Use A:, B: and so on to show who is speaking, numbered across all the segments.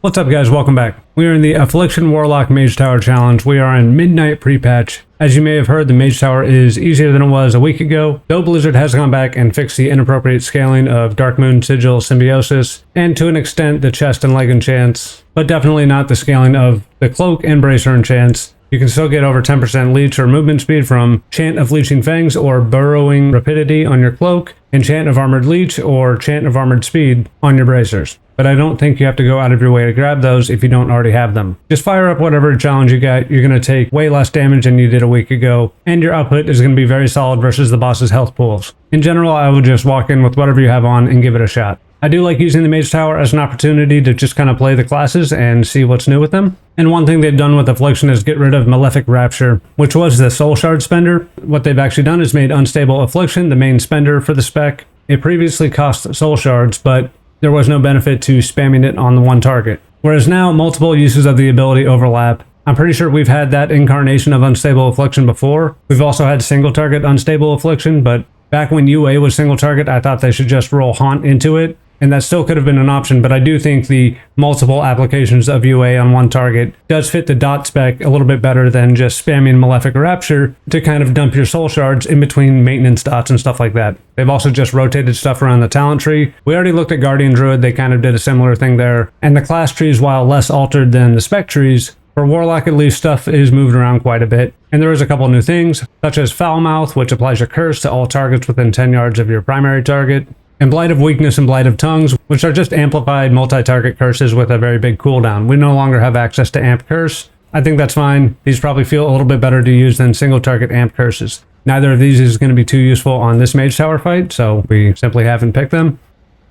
A: What's up guys, welcome back. We are in the Affliction Warlock Mage Tower challenge. We are in midnight pre-patch. As you may have heard, the Mage Tower is easier than it was a week ago, though Blizzard has gone back and fixed the inappropriate scaling of Dark Moon, Sigil, Symbiosis, and to an extent the chest and leg enchants, but definitely not the scaling of the cloak and bracer enchants. You can still get over 10% leech or movement speed from Chant of Leeching Fangs or Burrowing Rapidity on your cloak, and Chant of Armored Leech or Chant of Armored Speed on your bracers. But I don't think you have to go out of your way to grab those if you don't already have them. Just fire up whatever challenge you got. You're going to take way less damage than you did a week ago, and your output is going to be very solid versus the boss's health pools. In general, I would just walk in with whatever you have on and give it a shot. I do like using the Mage Tower as an opportunity to just kind of play the classes and see what's new with them. And one thing they've done with Affliction is get rid of Malefic Rapture, which was the Soul Shard spender. What they've actually done is made Unstable Affliction the main spender for the spec. It previously cost Soul Shards, but there was no benefit to spamming it on the one target. Whereas now, multiple uses of the ability overlap. I'm pretty sure we've had that incarnation of Unstable Affliction before. We've also had single target Unstable Affliction, but back when UA was single target, I thought they should just roll Haunt into it. And that still could have been an option, but I do think the multiple applications of UA on one target does fit the dot spec a little bit better than just spamming Malefic Rapture to kind of dump your soul shards in between maintenance dots and stuff like that. They've also just rotated stuff around the talent tree. We already looked at Guardian Druid, they kind of did a similar thing there. And the class trees, while less altered than the spec trees, for Warlock at least, stuff is moved around quite a bit. And there is a couple new things, such as Foul Mouth, which applies a curse to all targets within 10 yards of your primary target. And Blight of Weakness and Blight of Tongues, which are just amplified multi-target curses with a very big cooldown. We no longer have access to Amp Curse. I think that's fine. These probably feel a little bit better to use than single-target Amp Curses. Neither of these is going to be too useful on this Mage Tower fight, so we simply haven't picked them.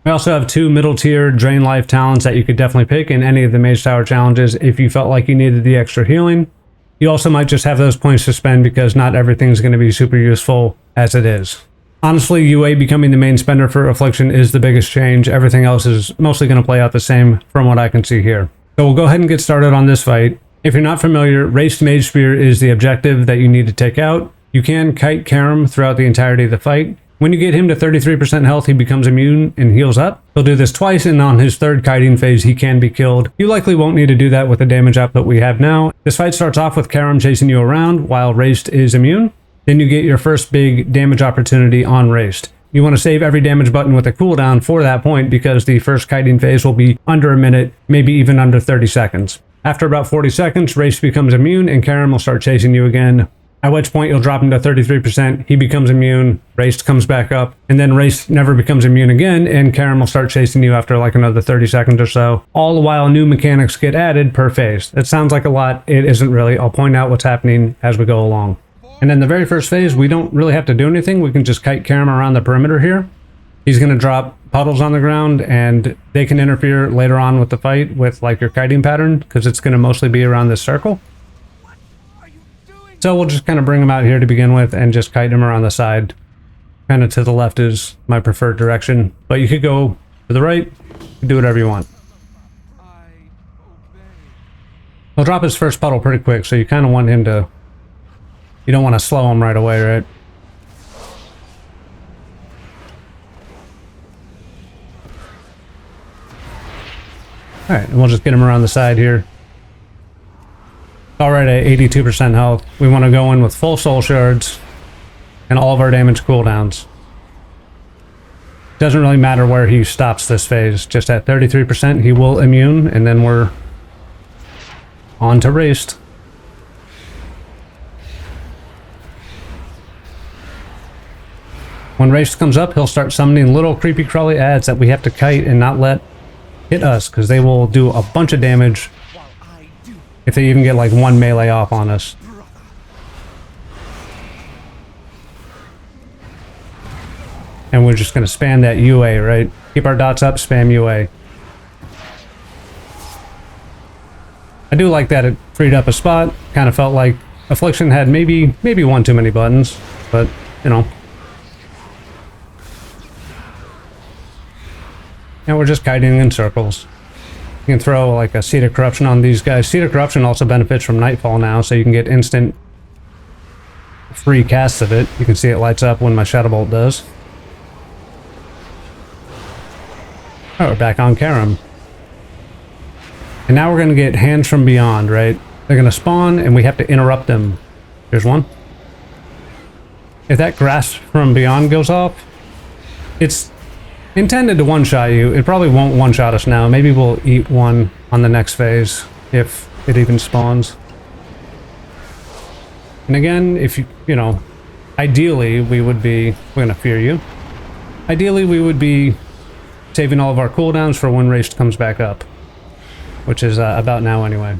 A: We also have two middle-tier Drain Life talents that you could definitely pick in any of the Mage Tower challenges if you felt like you needed the extra healing. You also might just have those points to spend because not everything's going to be super useful as it is. Honestly, UA becoming the main spender for Affliction is the biggest change. Everything else is mostly going to play out the same from what I can see here. So we'll go ahead and get started on this fight. If you're not familiar, Raced Mage Spear is the objective that you need to take out. You can kite Karam throughout the entirety of the fight. When you get him to 33% health, he becomes immune and heals up. He'll do this twice, and on his third kiting phase, he can be killed. You likely won't need to do that with the damage output we have now. This fight starts off with Karam chasing you around while Raced is immune. Then you get your first big damage opportunity on Raced. You want to save every damage button with a cooldown for that point because the first kiting phase will be under a minute, maybe even under 30 seconds. After about 40 seconds, Raced becomes immune and Karam will start chasing you again. At which point you'll drop him to 33%, he becomes immune, Raced comes back up, and then Raced never becomes immune again, and Karam will start chasing you after like another 30 seconds or so. All the while new mechanics get added per phase. It sounds like a lot, it isn't really. I'll point out what's happening as we go along. And in the very first phase, we don't really have to do anything. We can just kite Karam around the perimeter here. He's going to drop puddles on the ground, and they can interfere later on with the fight with like your kiting pattern, because it's going to mostly be around this circle. So we'll just kind of bring him out here to begin with and just kite him around the side. Kind of to the left is my preferred direction, but you could go to the right, do whatever you want. He'll drop his first puddle pretty quick, so you kind of want him to... You don't want to slow him right away, right? Alright, and we'll just get him around the side here. Alright, at 82% health. We want to go in with full soul shards and all of our damage cooldowns. Doesn't really matter where he stops this phase. Just at 33% he will immune, and then we're on to Raced. When Raced comes up, he'll start summoning little creepy crawly ads that we have to kite and not let hit us, because they will do a bunch of damage if they even get like one melee off on us. And we're just going to spam that UA, right? Keep our dots up, spam UA. I do like that it freed up a spot. Kind of felt like Affliction had maybe one too many buttons, but you know. And we're just kiting in circles. You can throw like a Seed of Corruption on these guys. Seed of Corruption also benefits from Nightfall now, so you can get instant free casts of it. You can see it lights up when my Shadow Bolt does. Oh, we're back on Karam. And now we're going to get hands from beyond, right? They're going to spawn and we have to interrupt them. Here's one. If that grasp from beyond goes off, it's intended to one-shot you. It probably won't one-shot us now. Maybe we'll eat one on the next phase if it even spawns. And again, if you know, ideally we would be, we're going to fear you. Ideally we would be saving all of our cooldowns for when Race comes back up, which is about now anyway.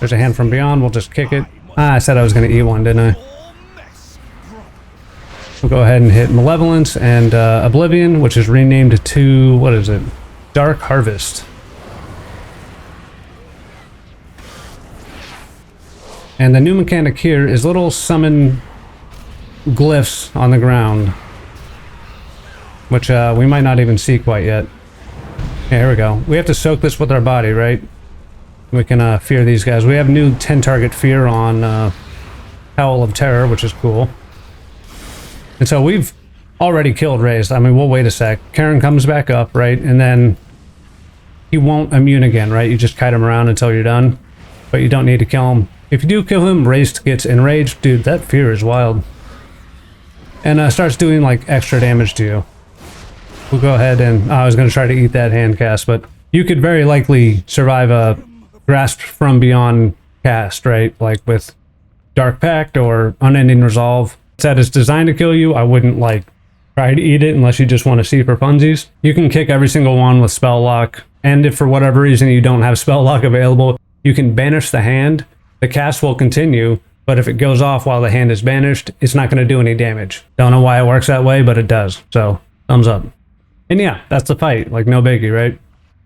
A: There's a hand from beyond, we'll just kick it. I said I was going to eat one, didn't I? We'll go ahead and hit Malevolence and Oblivion, which is renamed to, what is it? Dark Harvest. And the new mechanic here is little summon glyphs on the ground, which we might not even see quite yet. Yeah, here we go. We have to soak this with our body, right? We can fear these guys. We have new 10 target fear on Howl of Terror, which is cool. And so we've already killed Raised. I mean, we'll wait a sec. Karen comes back up, right? And then he won't immune again, right? You just kite him around until you're done. But you don't need to kill him. If you do kill him, Raised gets enraged. Dude, that fear is wild. And starts doing like extra damage to you. We'll go ahead and... I was going to try to eat that hand cast, but you could very likely survive a Grasp from Beyond cast, right? Like with Dark Pact or Unending Resolve. That is designed to kill you. I wouldn't like try to eat it unless you just want to see for funsies. You can kick every single one with spell lock, and if for whatever reason you don't have spell lock available, you can banish the hand. The cast will continue, but if it goes off while the hand is banished, it's not going to do any damage. Don't know why it works that way, but it does. So thumbs up. And yeah, that's the fight. Like no biggie, right?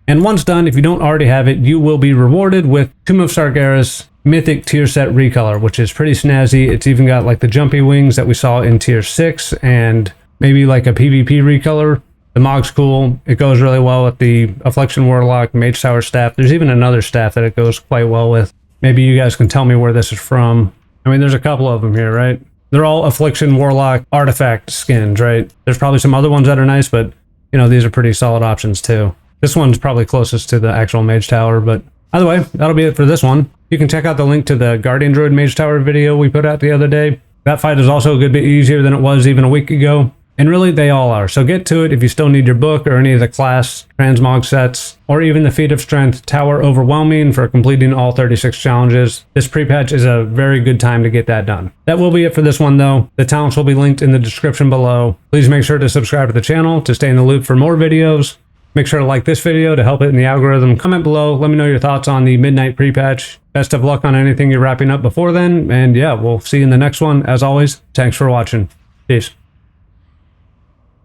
A: And once done, if you don't already have it, you will be rewarded with Tomb of Sargeras Mythic tier set recolor, which is pretty snazzy. It's even got like the jumpy wings that we saw in tier 6 and maybe like a PvP recolor. The Mog's cool. It goes really well with the Affliction Warlock Mage Tower staff. There's even another staff that it goes quite well with. Maybe you guys can tell me where this is from. I mean, there's a couple of them here, right? They're all Affliction Warlock artifact skins, right? There's probably some other ones that are nice, but you know, these are pretty solid options too. This one's probably closest to the actual Mage Tower, but either way, that'll be it for this one. You can check out the link to the Guardian Druid Mage Tower video we put out the other day. That fight is also a good bit easier than it was even a week ago. And really, they all are. So get to it if you still need your book or any of the class transmog sets, or even the Feat of Strength Tower Overwhelming for completing all 36 challenges. This pre-patch is a very good time to get that done. That will be it for this one though. The talents will be linked in the description below. Please make sure to subscribe to the channel to stay in the loop for more videos. Make sure to like this video to help it in the algorithm. Comment below. Let me know your thoughts on the Midnight pre-patch. Best of luck on anything you're wrapping up before then. And yeah, we'll see you in the next one. As always, thanks for watching. Peace.